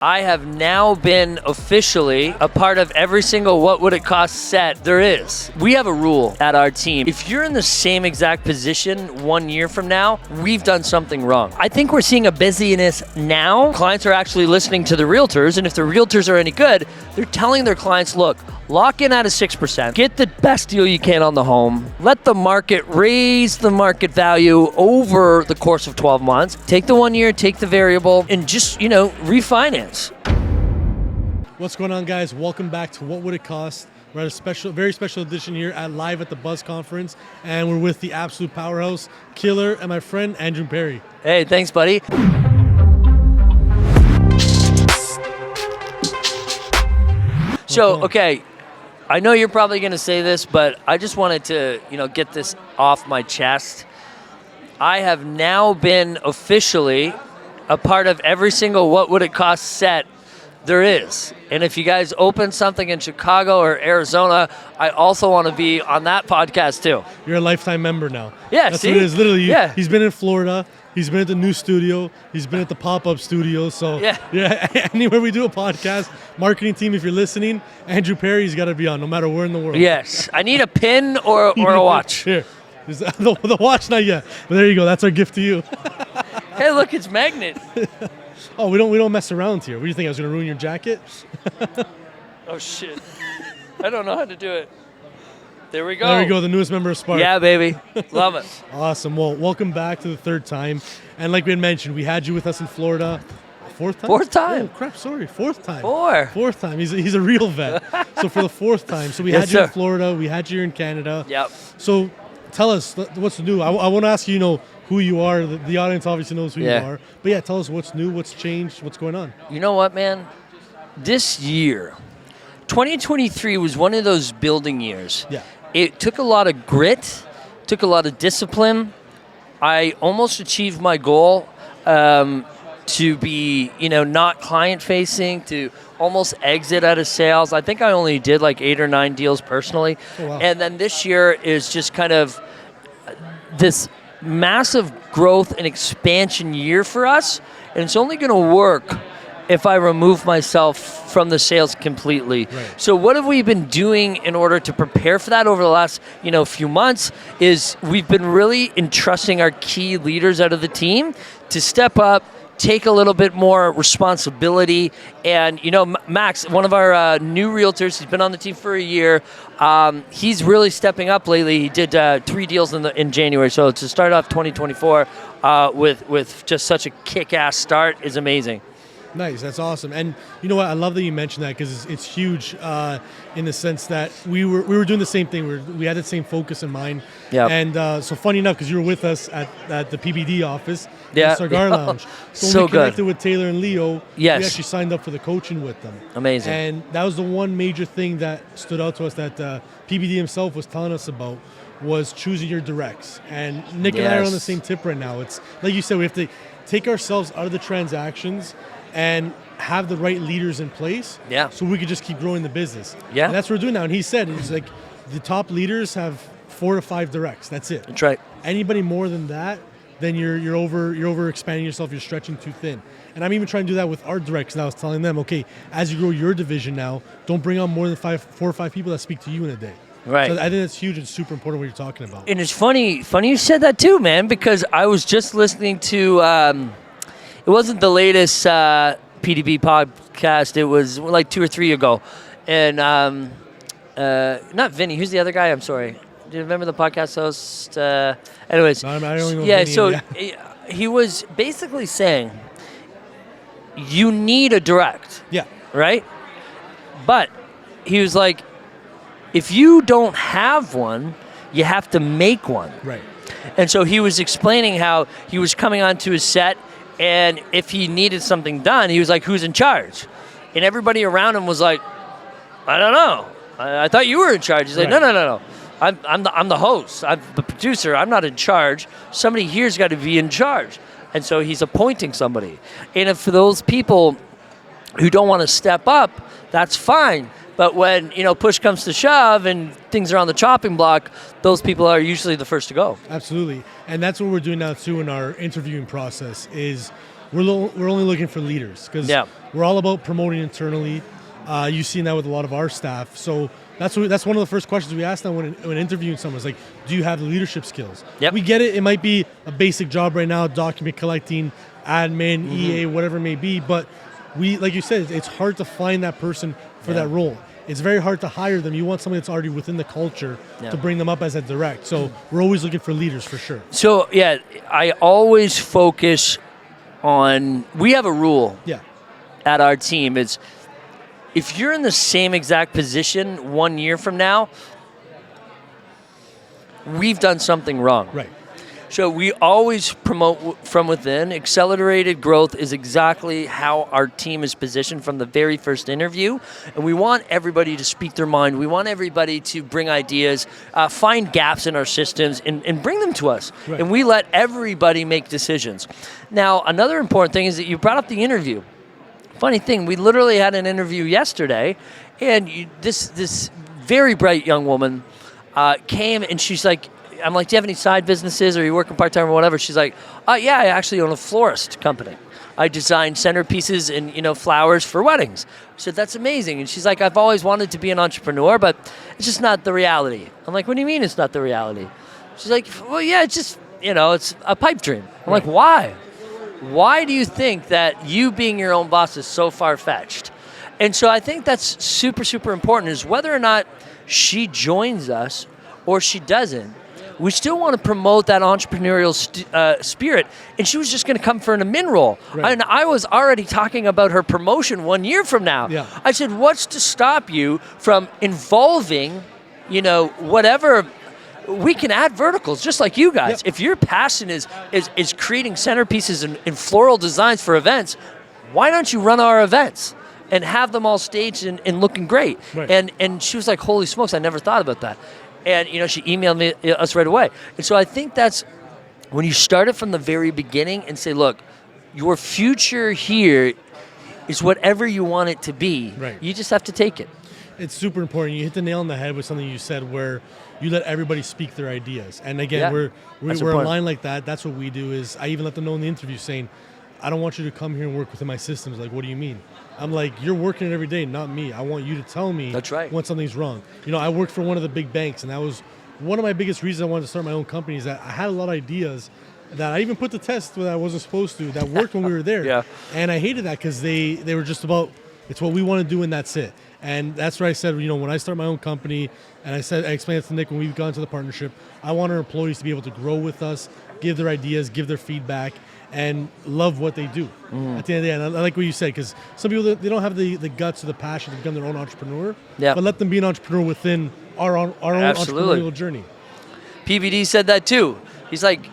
I have now been officially a part of every single What Would It Cost set there is. We have a rule at our team. If you're in the same exact position 1 year from now, we've done something wrong. I think we're seeing a busyness now. Clients are actually listening to the realtors, and if the realtors are any good, they're telling their clients, look, lock in at a 6%. Get the best deal you can on the home. Let the market raise the market value over the course of 12 months. Take the 1 year, take the variable, and just, refinance. What's going on, guys? Welcome back to What Would It Cost? We're at a very special edition here live at the Buzz Conference, and we're with the absolute powerhouse, Killer, and my friend, Andrew Perrie. Hey, thanks, buddy. So, okay, I know you're probably going to say this, but I just wanted to, get this off my chest. I have now been officially a part of every single What Would It Cost set there is. And if you guys open something in Chicago or Arizona, I also want to be on that podcast too. You're a lifetime member now. Yeah, that's see? what it is. Literally, yeah. He's been in Florida. He's been at the new studio. He's been at the pop-up studio. So yeah, anywhere we do a podcast, marketing team, if you're listening, Andrew Perrie's got to be on, no matter where in the world. Yes, I need a pin or a watch. Here, the watch not yet, but there you go. That's our gift to you. Hey, look, it's magnet. Oh, we don't mess around here. What do you think? I was gonna ruin your jacket? Oh shit! I don't know how to do it. There we go. There we go. The newest member of Spark. Yeah, baby. Love it. Awesome. Well, welcome back to the third time. And like we had mentioned, we had you with us in Florida. Fourth time? Fourth time. Oh, crap. Sorry. Fourth time. Fourth time. He's a real vet. So for the fourth time. So we Yes, had you sir. in Florida. We had you in Canada. Yep. So tell us what's new. I want to ask you, who you are. The audience obviously knows who you are. But yeah, tell us what's new, what's changed, what's going on. You know what, man? This year, 2023 was one of those building years. Yeah. It took a lot of grit, took a lot of discipline. I almost achieved my goal to be, not client-facing, to almost exit out of sales. I think I only did like 8 or 9 deals personally. Oh, wow. And then this year is just kind of this massive growth and expansion year for us. And it's only going to work if I remove myself from the sales completely. Right. So what have we been doing in order to prepare for that over the last, few months is we've been really entrusting our key leaders out of the team to step up, take a little bit more responsibility. And, Max, one of our new realtors, he's been on the team for a year. He's really stepping up lately. He did 3 deals in January. So to start off 2024 with just such a kick-ass start is amazing. Nice, that's awesome. And you know what? I love that you mentioned that because it's huge in the sense that we were doing the same thing. We had the same focus in mind. Yeah. And so funny enough, because you were with us at the PBD office, Yeah. the Cigar Lounge. So when we connected good. with Taylor and Leo, Yes. we actually signed up for the coaching with them. Amazing. And that was the one major thing that stood out to us that PBD himself was telling us about was choosing your directs. And Nick and I are on the Yes. same tip right now. It's like you said, we have to take ourselves out of the transactions and have the right leaders in place so we could just keep growing the business. Yeah. And that's what we're doing now. And he said, it's like the top leaders have 4 to 5 directs. That's it. That's right. Anybody more than that, then you're over expanding yourself. You're stretching too thin. And I'm even trying to do that with our directs. And I was telling them, okay, as you grow your division now, don't bring on more than 4 or 5 people that speak to you in a day. Right. So I think that's huge and super important what you're talking about. And it's funny you said that too, man, because I was just listening to, it wasn't the latest PDB podcast, it was like 2 or 3 ago. And not Vinny, who's the other guy? I'm sorry. Do you remember the podcast host? Anyways. I don't know yeah, Vinny, so he was basically saying, you need a direct. Yeah. Right? But he was like, if you don't have one, you have to make one. Right. And so he was explaining how he was coming onto his set, and if he needed something done, he was like, who's in charge? And everybody around him was like, I don't know. I thought you were in charge. He's like, no. I'm the host. I'm the producer. I'm not in charge. Somebody here's got to be in charge. And so he's appointing somebody. And if for those people who don't want to step up, that's fine. But when, push comes to shove and things are on the chopping block, those people are usually the first to go. Absolutely. And that's what we're doing now, too, in our interviewing process is we're only looking for leaders. Because we're all about promoting internally. You've seen that with a lot of our staff. So that's one of the first questions we ask them when interviewing someone is like, do you have the leadership skills? Yep. We get it. It might be a basic job right now, document collecting, admin, EA, whatever it may be. But like you said, it's hard to find that person for that role. It's very hard to hire them. You want somebody that's already within the culture to bring them up as a direct. So we're always looking for leaders for sure. So, yeah, I always focus on, we have a rule at our team. It's, if you're in the same exact position 1 year from now, we've done something wrong. Right. So we always promote from within. Accelerated growth is exactly how our team is positioned from the very first interview. And we want everybody to speak their mind. We want everybody to bring ideas, find gaps in our systems, and bring them to us. Right. And we let everybody make decisions. Now, another important thing is that you brought up the interview. Funny thing, we literally had an interview yesterday, and this very bright young woman came, and she's like, I'm like, do you have any side businesses, or are you working part-time or whatever? She's like, yeah, I actually own a florist company. I design centerpieces and, flowers for weddings. I said, that's amazing. And she's like, I've always wanted to be an entrepreneur, but it's just not the reality. I'm like, what do you mean it's not the reality? She's like, well, yeah, it's just, it's a pipe dream. I'm like, why? Why do you think that you being your own boss is so far-fetched? And so I think that's super, super important, is whether or not she joins us or she doesn't, we still want to promote that entrepreneurial spirit. And she was just going to come for an admin role. Right. And I was already talking about her promotion 1 year from now. Yeah. I said, what's to stop you from involving, whatever? We can add verticals just like you guys. Yep. If your passion is creating centerpieces and floral designs for events, why don't you run our events and have them all staged and looking great? Right. And she was like, holy smokes, I never thought about that. And, she emailed us right away. And so I think that's when you start it from the very beginning and say, look, your future here is whatever you want it to be. Right. You just have to take it. It's super important. You hit the nail on the head with something you said where you let everybody speak their ideas. And again, we're aligned like that. That's what we do. Is I even let them know in the interview saying, I don't want you to come here and work within my systems. Like, what do you mean? I'm like, you're working it every day, not me. I want you to tell me That's right. when something's wrong. I worked for one of the big banks, and that was one of my biggest reasons I wanted to start my own company, is that I had a lot of ideas that I even put to test when I wasn't supposed to, that worked when we were there. Yeah. And I hated that because they were just about, it's what we want to do and that's it. And that's where I said, when I start my own company, and I explained it to Nick when we got into the partnership, I want our employees to be able to grow with us, give their ideas, give their feedback, and love what they do at the end of the day. And I like what you said, because some people, they don't have the guts or the passion to become their own entrepreneur, but let them be an entrepreneur within our own entrepreneurial journey. PBD said that too. He's like,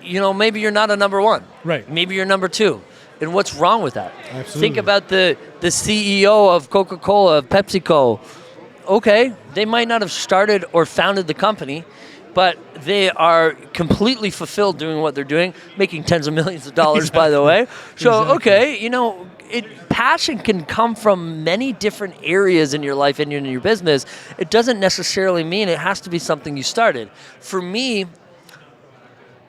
maybe you're not a number one. Right. Maybe you're number two. And what's wrong with that? Absolutely. Think about the CEO of Coca-Cola, of PepsiCo. Okay, they might not have started or founded the company, but they are completely fulfilled doing what they're doing, making tens of millions of dollars, by the way. So, okay, passion can come from many different areas in your life and in your business. It doesn't necessarily mean it has to be something you started. For me,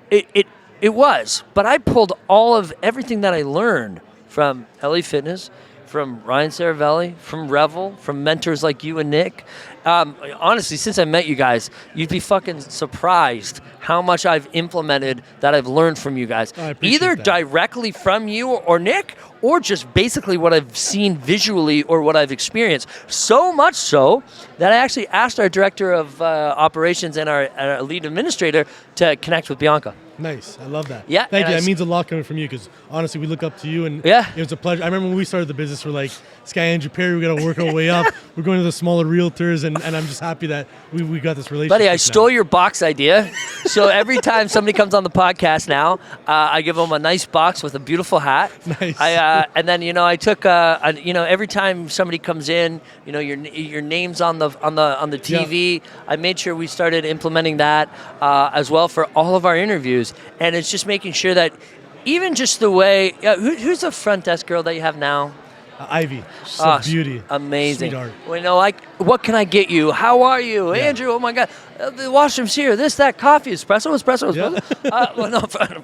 it was, but I pulled all of everything that I learned from LA Fitness, from Ryan Saravelli, from Revel, from mentors like you and Nick. Honestly, since I met you guys, you'd be fucking surprised how much I've implemented that I've learned from you guys. Either directly from you or Nick, or just basically what I've seen visually or what I've experienced. So much so that I actually asked our director of operations and our lead administrator to connect with Bianca. Nice. I love that. Yeah. Thank you. That means a lot coming from you, because honestly, we look up to you, and it was a pleasure. I remember when we started the business, we're like, this guy Andrew Perrie, we got to work our way up. We're going to the smaller realtors, and I'm just happy that we got this relationship. Buddy, I stole your box idea. So every time somebody comes on the podcast now, I give them a nice box with a beautiful hat. Nice. And then I took every time somebody comes in, your name's on the TV. Yeah. I made sure we started implementing that as well for all of our interviews. And it's just making sure that even just the way, who's the front desk girl that you have now? Ivy. She's a beauty. Amazing. Sweetheart. Well, what can I get you? How are you? Yeah. Andrew, oh my God. The washroom's here. This, that, coffee, espresso. Yeah. Well, no, fine.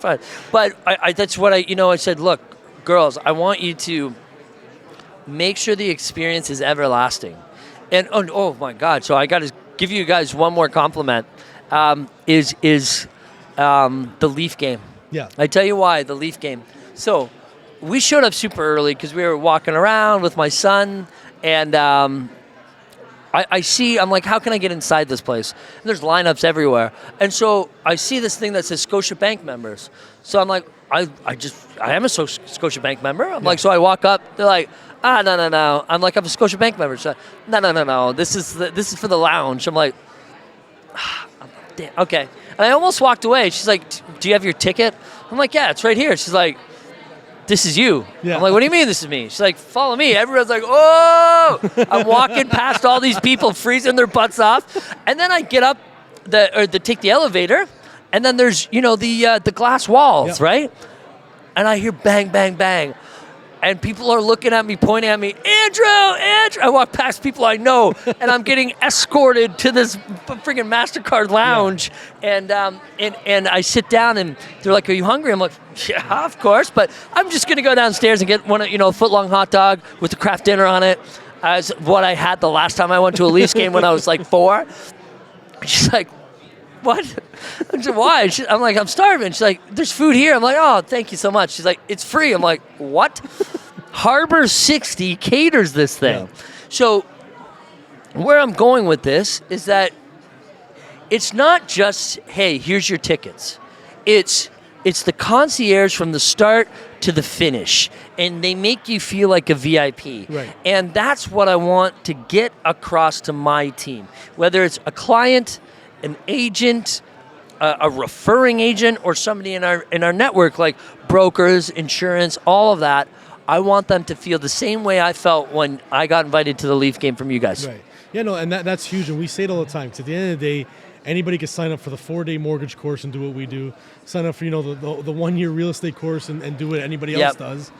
But that's what I said, look, girls, I want you to make sure the experience is everlasting. And oh my God! So I got to give you guys one more compliment. Is the Leaf game? Yeah. I tell you why, the Leaf game. So we showed up super early because we were walking around with my son, and I see, I'm like, how can I get inside this place? And there's lineups everywhere. And so I see this thing that says Scotiabank members. So I'm like, I am a Scotiabank member. I'm like, so I walk up, they're like, no. I'm like, I'm a Scotiabank member. So, no. This is for the lounge. I'm like, damn, okay. And I almost walked away. She's like, do you have your ticket? I'm like, yeah, it's right here. She's like, this is you. Yeah. I'm like, what do you mean this is me? She's like, follow me. Everyone's like, oh! I'm walking past all these people freezing their butts off. And then I get up take the elevator, and then there's, the glass walls, right? And I hear bang, bang, bang. And people are looking at me, pointing at me, Andrew! I walk past people I know, and I'm getting escorted to this freaking MasterCard lounge. Yeah. And I sit down, and they're like, are you hungry? I'm like, yeah, of course. But I'm just going to go downstairs and get one, a foot-long hot dog with the craft dinner on it. As what I had the last time I went to a Leafs game when I was like 4. She's like, what? I said, why? I'm like, I'm starving. She's like, there's food here. I'm like, oh, thank you so much. She's like, it's free. I'm like, what? Harbor 60 caters this thing. Yeah. So where I'm going with this is that it's not just, hey, here's your tickets. It's the concierge from the start to the finish, and they make you feel like a VIP. Right. And that's what I want to get across to my team, whether it's a client, an agent, a referring agent, or somebody in our network, like brokers, insurance, all of that. I want them to feel the same way I felt when I got invited to the Leaf game from you guys. Right. Yeah, no, and that's huge, and we say it all the time. Because at the end of the day, anybody can sign up for the 4-day mortgage course and do what we do. Sign up for the 1-year real estate course and do what anybody else does.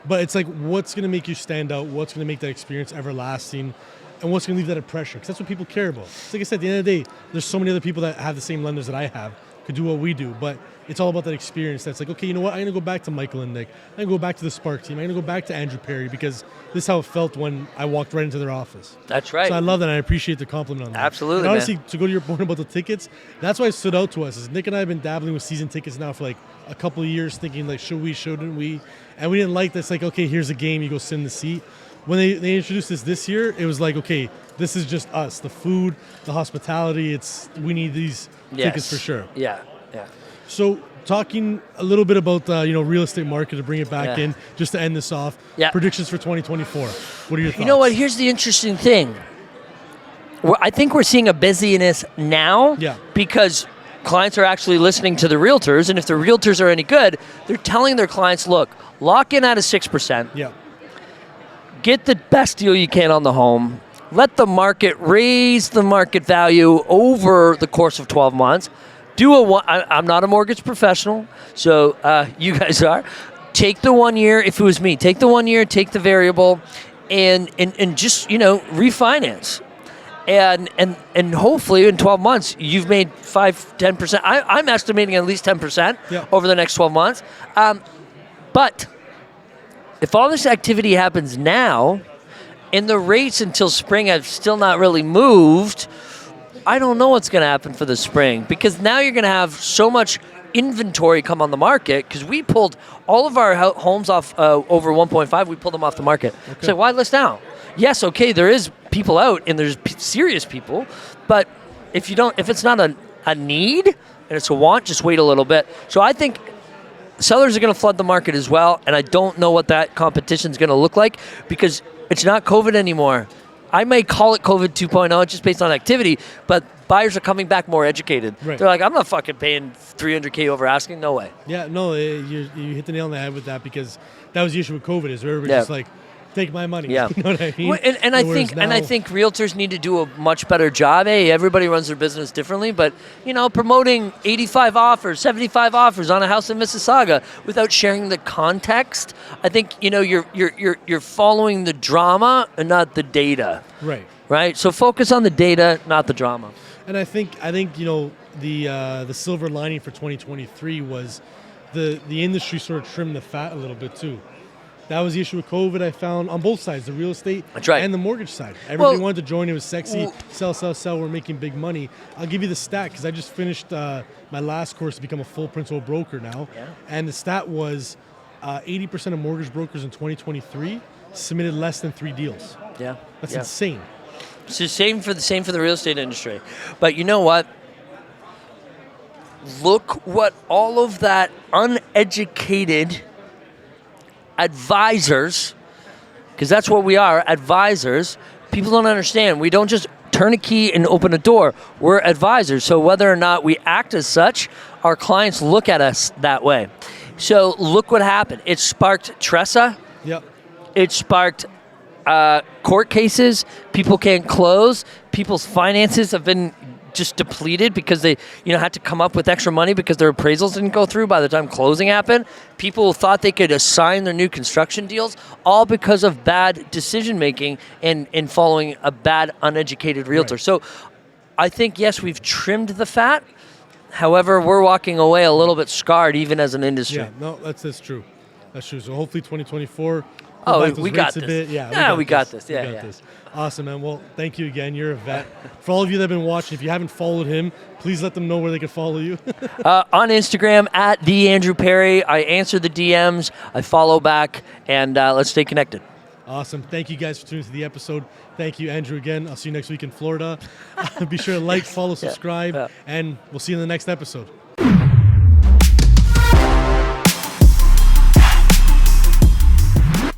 But it's like, what's going to make you stand out? What's going to make that experience everlasting? And what's going to leave that impression? Because that's what people care about. It's like I said, at the end of the day, there's so many other people that have the same lenders that I have, could do what we do. But it's all about that experience. That's like, okay, you know what? I'm going to go back to Michael and Nick. I'm going to go back to the Spark team. I'm going to go back to Andrew Perrie, because this is how it felt when I walked right into their office. That's right. So I love that. And I appreciate the compliment on that. Absolutely, and honestly, man. To go to your point about the tickets, that's why it stood out to us. Is Nick and I have been dabbling with season tickets now for like a couple of years, thinking like, should we, shouldn't we? And we didn't like this. Like, okay, here's a game. You go sit in the seat. When they introduced this year, it was like, okay, this is just us. The food, the hospitality. We need these tickets for sure. Yeah. So talking a little bit about real estate market, to bring it back in, just to end this off. Yeah. Predictions for 2024. What are your thoughts? You know what? Here's the interesting thing. I think we're seeing a busyness now because clients are actually listening to the realtors, and if the realtors are any good, they're telling their clients, look, lock in at a 6%. Yeah. Get the best deal you can on the home. Let the market raise the market value over the course of 12 months. I'm not a mortgage professional, so you guys are. Take the 1 year, if it was me, take the 1 year, take the variable, and just, refinance. And hopefully in 12 months, you've made 5-10%. I'm estimating at least 10% over the next 12 months. But if all this activity happens now, and the rates until spring have still not really moved, I don't know what's going to happen for the spring, because now you're going to have so much inventory come on the market, because we pulled all of our homes off over 1.5. We pulled them off the market. Okay. So why list now? Yes, okay, there is people out, and there's serious people, but if it's not a need and it's a want, just wait a little bit. So I think sellers are going to flood the market as well, and I don't know what that competition is going to look like, because it's not COVID anymore. I may call it COVID 2.0 just based on activity, but buyers are coming back more educated. Right. They're like, I'm not fucking paying $300K over asking. No way. Yeah, no, you hit the nail on the head with that, because that was the issue with COVID, is everybody's just like, take my money. Yeah. You know what I mean? Well, and I think realtors need to do a much better job. Hey, everybody runs their business differently, but promoting 85 offers, 75 offers on a house in Mississauga without sharing the context, I think you're following the drama and not the data. Right. So focus on the data, not the drama. And I think the silver lining for 2023 was the industry sort of trimmed the fat a little bit too. That was the issue with COVID I found on both sides, the real estate That's right. and the mortgage side. Everybody Well, wanted to join. It was sexy. Sell. We're making big money. I'll give you the stat because I just finished my last course to become a full principal broker now. Yeah. And the stat was 80% of mortgage brokers in 2023 submitted less than 3 deals. Yeah. That's yeah. insane. It's the same for the real estate industry. But you know what? Look what all of that uneducated advisors, because that's what we are, advisors. People don't understand. We don't just turn a key and open a door. We're advisors. So whether or not we act as such, our clients look at us that way. So look what happened. It sparked Tressa. Yep. It sparked court cases. People can't close. People's finances have been just depleted because they, had to come up with extra money because their appraisals didn't go through by the time closing happened. People thought they could assign their new construction deals, all because of bad decision making and following a bad, uneducated realtor. Right. So I think, yes, we've trimmed the fat. However, we're walking away a little bit scarred, even as an industry. Yeah, no, that's true. That's true. So hopefully 2024. Oh, we'll back those we got rates a this. bit. Yeah, Yeah, we got this. We Yeah, got yeah. this. Awesome, man. Well, thank you again. You're a vet. For all of you that have been watching, if you haven't followed him, please let them know where they can follow you. On Instagram, at the Andrew Perrie. I answer the DMs. I follow back, and let's stay connected. Awesome. Thank you guys for tuning to the episode. Thank you, Andrew, again. I'll see you next week in Florida. Be sure to like, follow, subscribe, yeah. and we'll see you in the next episode.